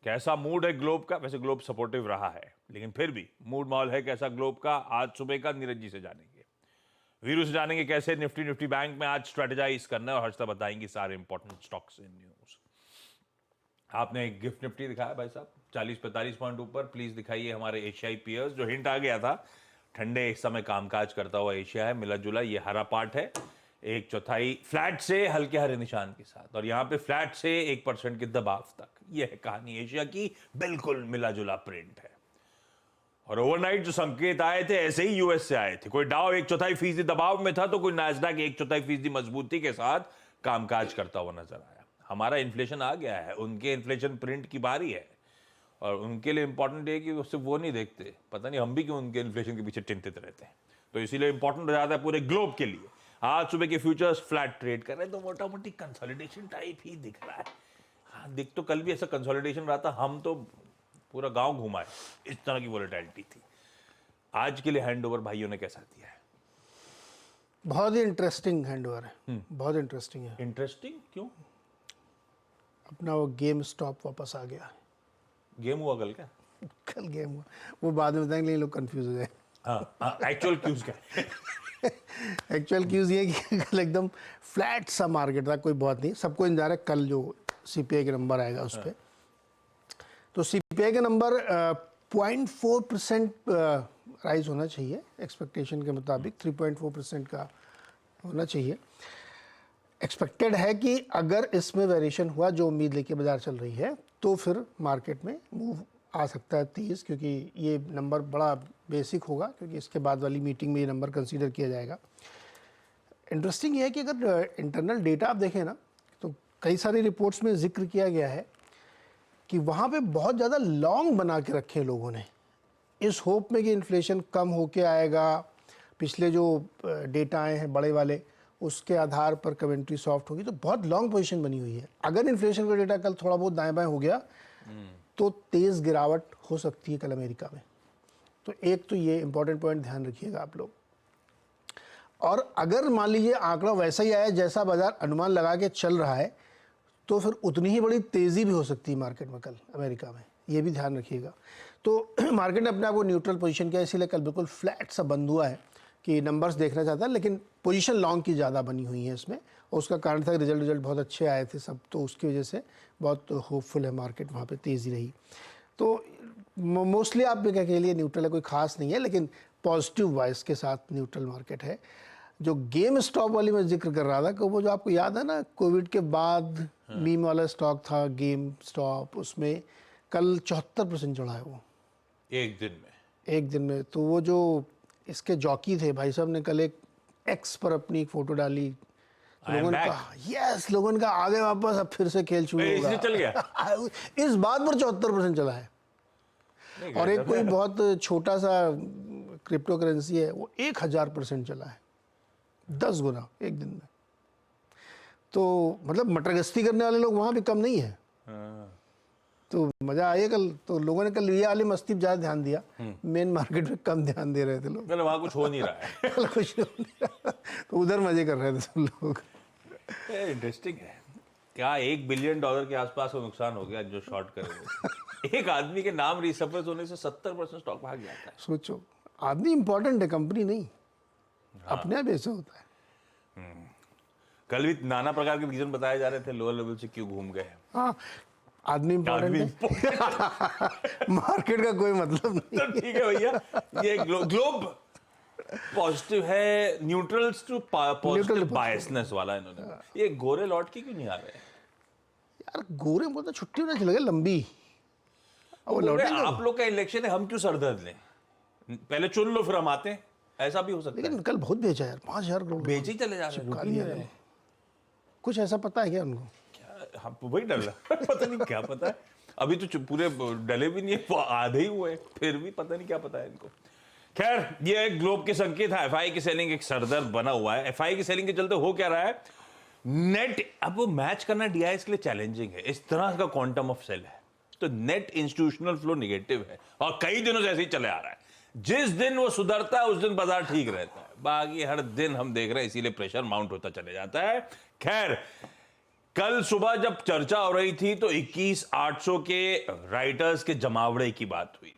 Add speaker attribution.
Speaker 1: कैसा मूड है ग्लोब का? वैसे ग्लोब सपोर्टिव रहा है, लेकिन फिर भी मूड माहौल है कैसा ग्लोब का? आज सुबह का नीरज जी से जानेंगे, वीरू से जानेंगे कैसे निफ्टी बैंक में आज स्ट्रेटेजाइज करना है, और हर्षिता बताएंगी सारे इंपॉर्टेंट स्टॉक्स इन न्यूज। आपने एक गिफ्ट निफ्टी दिखाया भाई साहब 40-45 पॉइंट ऊपर। प्लीज दिखाइए हमारे एशियाई पियर्स। जो हिंट आ गया था, ठंडे इस समय कामकाज करता हुआ एशिया है, मिला जुला ये हरा पार्ट है, 1/4 फ्लैट से हल्के हरे निशान के साथ, और यहां पे फ्लैट से 1% के दबाव तक। यह है कहानी एशिया की, बिल्कुल मिला जुला प्रिंट है। और ओवरनाइट जो संकेत आए थे ऐसे ही यूएस से आए थे। कोई डाउ 1/4% दबाव में था तो कोई नास्डैक 1/4% मजबूती के साथ कामकाज करता हुआ नजर आया। हमारा इन्फ्लेशन आ गया है, उनके इन्फ्लेशन प्रिंट की बारी है, और उनके लिए इंपॉर्टेंट है कि उससे वो नहीं देखते, पता नहीं हम भी क्यों उनके इन्फ्लेशन के पीछे चिंतित रहते हैं, तो इसीलिए इंपॉर्टेंट हो जाता है पूरे ग्लोब के लिए। आज सुबह के फ्यूचर्स फ्लैट ट्रेड कर रहे हैं, तो मोटा मोटी कंसोलिडेशन टाइप ही दिख रहा है। हाँ, दिख तो कल भी ऐसा कंसोलिडेशन रहा था, हम तो पूरा गांव घुमाए, इस तरह की वोलेटिलिटी थी। आज के लिए हैंडओवर भाइयों ने कैसा दिया है?
Speaker 2: बहुत ही इंटरेस्टिंग हैंडओवर है, बहुत इंटरेस्टिंग है।
Speaker 1: इंटरेस्टिंग क्यों?
Speaker 2: अपना वो गेम स्टॉप वापस आ गया।
Speaker 1: गेम हुआ कल क्या?
Speaker 2: कल गेम हुआ, वो बाद में बताएंगे, लोग कंफ्यूज हो जाए।
Speaker 1: हाँ, एक्चुअल क्यूज क्या है?
Speaker 2: एक्चुअल क्यूज ये कि कल एकदम फ्लैट सा मार्केट था, कोई बहुत नहीं, सबको इंतजार है कल जो सीपीआई के नंबर आएगा उस पर। तो सीपीआई के नंबर 0.4% राइज होना चाहिए, एक्सपेक्टेशन के मुताबिक 3.4% का होना चाहिए। एक्सपेक्टेड है कि अगर इसमें वेरिएशन हुआ, जो उम्मीद लेके बाजार चल रही है, तो फिर मार्केट में मूव आ सकता है 30, क्योंकि ये नंबर बड़ा बेसिक होगा, क्योंकि इसके बाद वाली मीटिंग में ये नंबर कंसीडर किया जाएगा। इंटरेस्टिंग ये है कि अगर इंटरनल डेटा आप देखें ना, तो कई सारी रिपोर्ट्स में जिक्र किया गया है कि वहाँ पे बहुत ज़्यादा लॉन्ग बना के रखे लोगों ने, इस होप में कि इन्फ्लेशन कम होके आएगा। पिछले जो डेटा आए हैं बड़े वाले, उसके आधार पर कमेंट्री सॉफ्ट होगी, तो बहुत लॉन्ग पोजीशन बनी हुई है। अगर इन्फ्लेशन का डेटा कल थोड़ा बहुत दाएं बाएं हो गया तो तेज़ गिरावट हो सकती है कल अमेरिका में। तो एक तो ये इंपॉर्टेंट पॉइंट ध्यान रखिएगा आप लोग। और अगर मान लीजिए आंकड़ा वैसा ही आया जैसा बाजार अनुमान लगा के चल रहा है, तो फिर उतनी ही बड़ी तेज़ी भी हो सकती है मार्केट में कल अमेरिका में, ये भी ध्यान रखिएगा। तो मार्केट ने अपने आप को न्यूट्रल पोजीशन किया, इसीलिए कल बिल्कुल फ्लैट सा बंद हुआ है कि नंबर्स देखना चाहता है, लेकिन पोजीशन लॉन्ग की ज़्यादा बनी हुई है इसमें, और उसका कारण था रिजल्ट बहुत अच्छे आए थे सब, तो उसकी वजह से बहुत होपफुल है मार्केट, वहाँ पे तेज़ी रही। तो मोस्टली आप के लिए न्यूट्रल है, कोई खास नहीं है, लेकिन पॉजिटिव वाइस के साथ न्यूट्रल मार्केट है। जो गेम स्टॉप वाली मैं जिक्र कर रहा था कि वो जो आपको याद है ना, कोविड के बाद मीम वाला स्टॉक था गेम स्टॉप, उसमें कल 74% चढ़ा है वो
Speaker 1: एक दिन में।
Speaker 2: तो वो जो इसके जॉकी थे भाई साहब ने कल एक एक्स पर अपनी एक फोटो डाली, लोगों ने कहा यस, लोगों ने कहा आ गए वापस, अब फिर से खेल शुरू होगा।
Speaker 1: चल गया
Speaker 2: इस बात पर 74% चला है। और एक कोई बहुत छोटा सा क्रिप्टो करेंसी है, वो 1000% चला है, 10 गुना एक दिन में। तो मतलब मटरगस्ती करने वाले लोग वहां भी कम नहीं है। तो मजा आया कल। तो लोगों ने कल ये वाली मस्ती पर ज्यादा ध्यान दिया, मेन मार्केट में कम ध्यान दे रहे थे लोग।
Speaker 1: वहां कुछ हो नहीं रहा है।
Speaker 2: कल कुछ हो नहीं रहा, तो उधर मजे कर रहे थे सब लोग।
Speaker 1: इंटरेस्टिंग है। क्या $1 बिलियन के आसपास का नुकसान हो गया जो शॉर्ट करे। एक आदमी के नाम रीसर्फेस होने से 70% स्टॉक भाग जाता है।
Speaker 2: सोचो, आदमी इंपॉर्टेंट है, कंपनी नहीं। अपने आप ऐसा होता है।
Speaker 1: कल भी नाना प्रकार के रीजन बताए जा रहे थे लोअर लेवल से क्यों घूम गए।
Speaker 2: हाँ, आदमी इंपॉर्टेंट है। मार्केट का कोई मतलब नहीं।
Speaker 1: तो ठीक है भैया, ये ग्लोब पॉजिटिव है, न्यूट्रल्स टू पॉजिटिव बायसनेस वाला इन्होंने। ये गोरे लौट के क्यों नहीं आ रहे
Speaker 2: यार? गोरे बोलते छुट्टी होना चलेगा लंबी,
Speaker 1: वो लौटेंगे। आप लोग का इलेक्शन है, हम क्यों सरदर्द लें? पहले चुन लो फिर हम आते हैं, ऐसा भी हो सकता है।
Speaker 2: लेकिन कल बहुत बेचा यार, 5000 करोड़
Speaker 1: बेचे ही चले जा रहे हैं।
Speaker 2: कुछ ऐसा पता है क्या उनको?
Speaker 1: क्या हम वही डर रहा पता नहीं क्या पता है। अभी तो पूरे डले भी नहीं है, आधे ही हुए, फिर भी पता नहीं क्या पता है इनको। खैर, ये ग्लोब के संकेत है। एफआई की सेलिंग एक सरदर्द बना हुआ है। एफआई की सेलिंग के चलते हो क्या रहा है, नेट अब वो मैच करना डीआईएस के लिए चैलेंजिंग है, इस तरह का क्वांटम ऑफ सेल है, तो नेट इंस्टीट्यूशनल फ्लो नेगेटिव है, और कई दिनों से ऐसे ही चले आ रहा है। जिस दिन वो सुधरता है उस दिन बाजार ठीक रहता है, बाकी हर दिन हम देख रहे हैं, इसीलिए प्रेशर माउंट होता चले जाता है। खैर, कल सुबह जब चर्चा हो रही थी तो 21,800 के राइटर्स के जमावड़े की बात हुई।